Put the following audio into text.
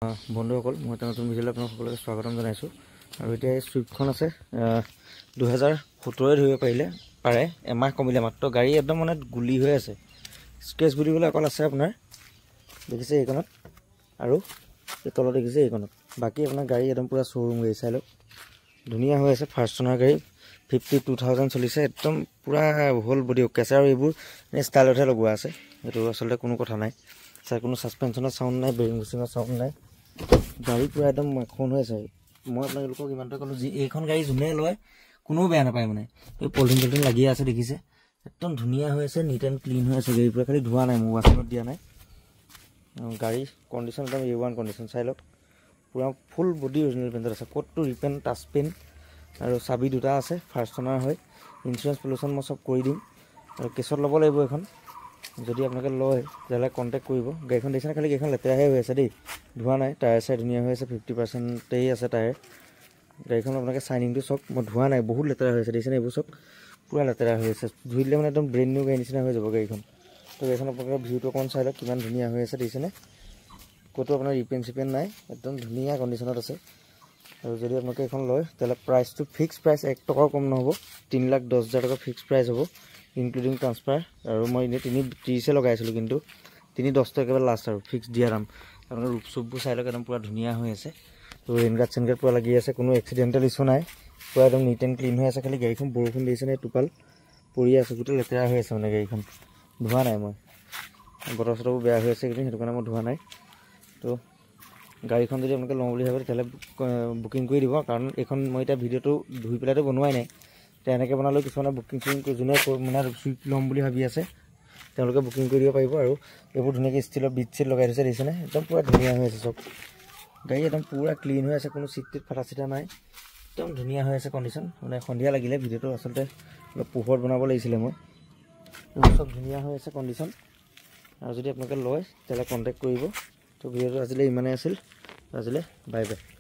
বন্ধুসকল মই এটা নতুন ভিডিঅ'লৈ আপোনাক সকলোকে স্বাগতম জনাইছোঁ আৰু এতিয়া এই চুইফ্টখন আছে 2017 ধৰিব পাৰে এমাহ কমিলে মাত্ৰ গাড়ী একদম মানে গুলি হৈ আছে স্ক্ৰেচ বুলিবলৈ অকল আছে আপোনাৰ দেখিছে এইখনত আৰু এই তলত দেখিছে এইখনত বাকী আপোনাৰ গাড়ী একদম পুৰা শ্ব'ৰুম গাড়ী চাই লওক ধুনীয়া হৈ আছে ফাৰ্ষ্ট অনাৰ গাড়ী 52,000 চলিছে একদম পুৰা হোল বডি কেঁচা আৰু এইবোৰ ষ্টাইলতহে লগোৱা আছে এইটো আচলতে কোনো কথা নাই চাই কোনো সাসপেনশনৰ সাউন্ড নাই বেৰিং গুচিঙৰ সাউন্ড নাই গাড়ী পুৰা একদম মাখন হৈ আছে মই আপোনালোকক ইমানটা ক'লো যে এইখন গাড়ী যোনে লয় কোনো বেয়া নাপায় মানে এই পলিথিন লাগি আছে দেখিছে একদম ধুনীয়া হৈ আছে নিট এণ্ড ক্লিন হৈ আছে গাড়ী পুৰা খালি ধোৱা নাই মই ৱাছিঙত দিয়া নাই গাড়ী কণ্ডিশ্যন একদম A1 কণ্ডিশ্যন চাই লওক পুৰা ফুল বডি অৰিজিনেল পেইণ্টত আছে ক'তটো ৰিপেন টাচ পেইণ্ট আৰু চাবি দুটা আছে ফাৰ্ষ্ট অনাৰ হয় ইঞ্চুৰেঞ্চ পলিউশ্যন মই চব কৰি দিম আৰু কেছত ল'ব লাগিব এখন যদি আপোনালোকে লয় তেতিয়াহ'লে কণ্টেক্ট কৰিব গাড়ীখন দেখিছেনে খালি গাড়ীখন লেতেৰাহে হৈ আছে দেই ধোৱা নাই টায়াৰ চাই ধুনীয়া হৈ আছে 50%ই আছে টায়াৰ গাড়ীখন আপোনালোকে চাইনিংটো চক মই ধোৱা নাই বহুত লেতেৰা হৈ আছে দেখিছেনে এইবোৰ চব পুৰা লেতেৰা হৈ আছে ধুই দিলে মানে একদম ব্ৰেণ্ড নিউ গাড়ী নিচিনা হৈ যাব গাড়ীখন তো গাড়ীখন আপোনালোকে ভিউটো অকণমান চাই লওক কিমান ধুনীয়া হৈ আছে দেখিছেনে ক'তো আপোনাৰ ৰিপেন চিপেন নাই একদম ধুনীয়া কণ্ডিশ্যনত আছে আৰু যদি আপোনালোকে এখন লয় তেতিয়াহ'লে প্ৰাইচটো ফিক্স প্ৰাইচ 1 টকাও কম নহ'ব 3,10,000 টকা ফিক্স প্ৰাইচ হ'ব ইনক্লুডিং ট্ৰান্সফাৰ আৰু মই এনেই 330 লগাইছিলোঁ কিন্তু 310 একেবাৰে লাষ্ট আৰু ফিক্স দিয়া দাম আপোনাৰ ৰূপ চুপবোৰ চাই লওক একদম পুৰা ধুনীয়া হৈ আছে তো ৰেইনগাৰ্ড চেনগাৰ্ড পুৰা লাগি আছে কোনো এক্সিডেণ্টেল ইছ্যু নাই পুৰা একদম নিট এণ্ড ক্লিন হৈ আছে খালি গাড়ীখন বৰষুণ দিছে নে টোপাল পৰি আছে গোটেই লেতেৰা হৈ আছে মানে গাড়ীখন ধোৱা নাই মই বতৰ চতৰবোৰ বেয়া হৈ আছে কিন্তু সেইটো কাৰণে মই ধোৱা নাই তো গাড়ীখন যদি আপোনালোকে লওঁ বুলি ভাবে তেতিয়াহ'লে বুকিং কৰি দিব কাৰণ এইখন মই এতিয়া ভিডিঅ'টো ধুই পেলাইতো বনোৱাই নাই তেনেকৈ বনালেও কিছুমানে বুকিং চুকিং যোনে মানে চুইফ্ট ল'ম বুলি ভাবি আছে তেওঁলোকে বুকিং কৰি দিব পাৰিব আৰু এইবোৰ ধুনীয়াকৈ ষ্টিলৰ বিট চিট লগাই থৈছে দেখিছেনে একদম পুৰা ধুনীয়া হৈ আছে চব গাড়ী একদম পুৰা ক্লিন হৈ আছে কোনো চিট টিট ফাটা চিটা নাই একদম ধুনীয়া হৈ আছে কণ্ডিশ্যন মানে সন্ধিয়া লাগিলে ভিডিঅ'টো আচলতে অলপ পোহৰত বনাব লাগিছিলে মই চব ধুনীয়া হৈ আছে কণ্ডিশ্যন আৰু যদি আপোনালোকে লয় তেতিয়াহ'লে কণ্টেক্ট কৰিব তো ভিডিঅ'টো আজিলৈ ইমানেই আছিল আজিলৈ বাই বাই